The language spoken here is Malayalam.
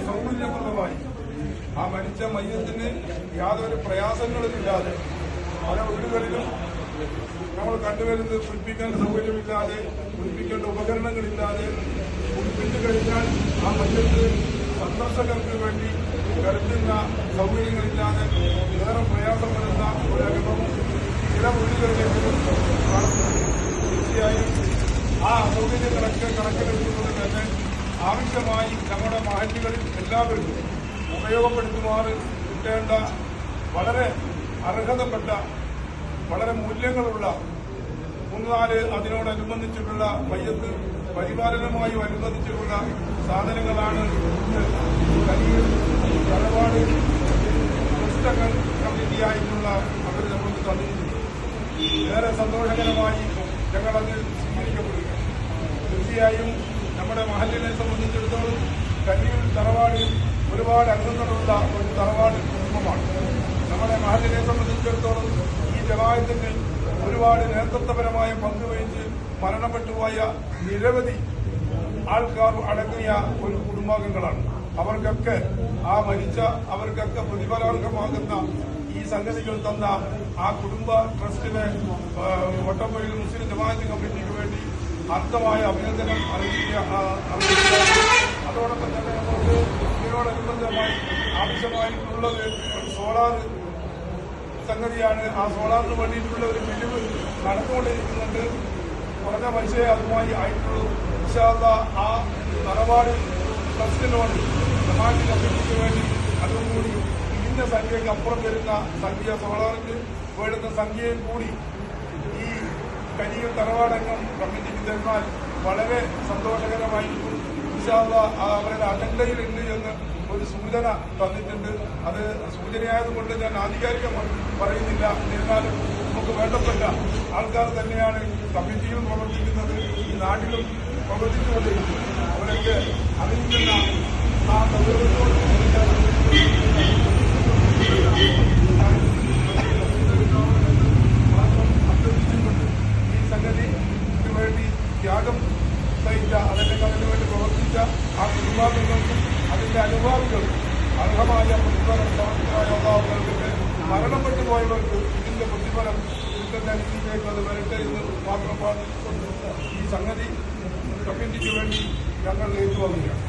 സൗകര്യപ്രദമായി ആ മരിച്ച മയ്യത്തിന് യാതൊരു പ്രയാസങ്ങളുമില്ലാതെ പല വീടുകളിലും നമ്മൾ കണ്ടുവരുന്നത് കുളിപ്പിക്കാൻ സൗകര്യമില്ലാതെ കുളിപ്പിക്കേണ്ട ഉപകരണങ്ങളില്ലാതെ കുളിപ്പിച്ചു കഴിഞ്ഞാൽ ആ മയ്യത്ത് സന്ദർശകർക്ക് വേണ്ടി കരുതുന്ന സൗകര്യങ്ങളില്ലാതെ ഏറെ പ്രയാസം വരുന്ന ഒരു അനുഭവം ചില വീടുകളിലെങ്കിലും കാണുന്നുണ്ട്. തീർച്ചയായും ആ അസൗകര്യങ്ങളൊക്കെ കണക്കിലെടുക്കുന്നത് തന്നെ ആവശ്യമായി നമ്മുടെ മഹല്ലുകളിൽ എല്ലാവരും ഉപയോഗപ്പെടുത്തുമാറ് കിട്ടേണ്ട വളരെ അർഹതപ്പെട്ട വളരെ മൂല്യങ്ങളുള്ള 3-4 അതിനോടനുബന്ധിച്ചിട്ടുള്ള മയ്യത്ത് പരിപാലനവുമായി അനുബന്ധിച്ചിട്ടുള്ള സാധനങ്ങളാണ് കരിയിൽ തറവാട് പുസ്തക കമ്മിറ്റിയായിട്ടുള്ള അവർ നമുക്ക് തന്നിട്ടുണ്ട്. ഏറെ സന്തോഷകരമായി ഞങ്ങളത് സ്വീകരിക്കപ്പെടുക. തീർച്ചയായും നമ്മുടെ മഹല്ലിനെ സംബന്ധിച്ചിടത്തോളം കരിയിൽ തറവാടിൽ ഒരുപാട് അംഗങ്ങളുള്ള ഒരു തറവാട് കുടുംബമാണ്. നമ്മുടെ മഹല്ലിനെ സംബന്ധിച്ചിടത്തോളം ഈ ജമാഅത്തിന് ഒരുപാട് നേതൃത്വപരമായ പങ്കുവഹിച്ച് മരണപ്പെട്ടുപോയ നിരവധി ആൾക്കാർ അടങ്ങിയ ഒരു കുടുംബാംഗങ്ങളാണ്. അവർക്കൊക്കെ അവർക്കൊക്കെ പ്രതിഫലാർഹമാകുന്ന ഈ സംഗതികൾ തന്ന ആ കുടുംബ ട്രസ്റ്റിനെ വട്ടമ്പയിൽ മുസ്ലിം ജമാഅത്ത് കമ്മിറ്റിക്ക് വേണ്ടി അർത്ഥമായ അഭിനന്ദനം അതോടൊപ്പം തന്നെ നമുക്ക് ഇതിനോടനുബന്ധമായി ആവശ്യമായിട്ടുള്ളത് ഒരു സോളാർ സംഗതിയാണ്. ആ സോളാറിന് വേണ്ടിയിട്ടുള്ള ഒരു പിരിവ് നടന്നുകൊണ്ടിരിക്കുന്നുണ്ട്. കുറഞ്ഞ പൈസയെ അതുമായി ആയിട്ടുള്ളൂ. ആ തറവാട് ട്രസ്റ്റിനോട് ജമാഅത്ത് കമ്മിറ്റിക്ക് വേണ്ടി അതുകൂടി ഇതിന്റെ സംഖ്യയ്ക്ക് അപ്പുറം വരുന്ന സംഖ്യ സോളാറിന് വേണ്ടുന്ന സംഖ്യയും കൂടി ഈ കരിയിൽ തറവാടംഗം കമ്മിറ്റിക്ക് തന്നാൽ വളരെ സന്തോഷകരമായിരിക്കും. അവരുടെ അജണ്ടയിലുണ്ട് എന്ന് ഒരു സൂചന തന്നിട്ടുണ്ട്. അത് സൂചനയായതുകൊണ്ട് ഞാൻ ആധികാരികമായി പറയുന്നില്ല. എന്നിരുന്നാലും നമുക്ക് വേണ്ടപ്പെട്ട ആൾക്കാർ തന്നെയാണ് കമ്മിറ്റിയിൽ പ്രവർത്തിക്കുന്നത്, ഈ നാട്ടിലും പ്രവർത്തിച്ചുകൊണ്ടിരിക്കുന്നത്. അവരൊക്കെ അറിയിക്കുന്ന ആ സൗകര്യത്തോട് അഭ്യർത്ഥിച്ചുകൊണ്ട് ഈ സംഗതിക്ക് വേണ്ടി ത്യാഗം സഹിച്ച അതിലേക്ക് അതിനുവേണ്ടി പ്രവർത്തിച്ച ആ കുടുംബാംഗങ്ങൾക്കും അതിന്റെ അനുഭാവികൾക്കും അർഹമായ പ്രതിഫലം സമർപ്പിക്കാനുള്ളവർക്ക് മരണപ്പെട്ടു പോയവർക്ക് ഇതിന്റെ പ്രതിഫലം കിട്ടുന്ന രീതിയിലേക്ക് അത് വരട്ടെ എന്ന് മാത്രം പ്രാർത്ഥിച്ചുകൊണ്ട് ഈ സംഗതി കമ്മിറ്റിക്ക് വേണ്ടി ഞങ്ങൾ ഏറ്റുവാങ്ങുകയാണ്.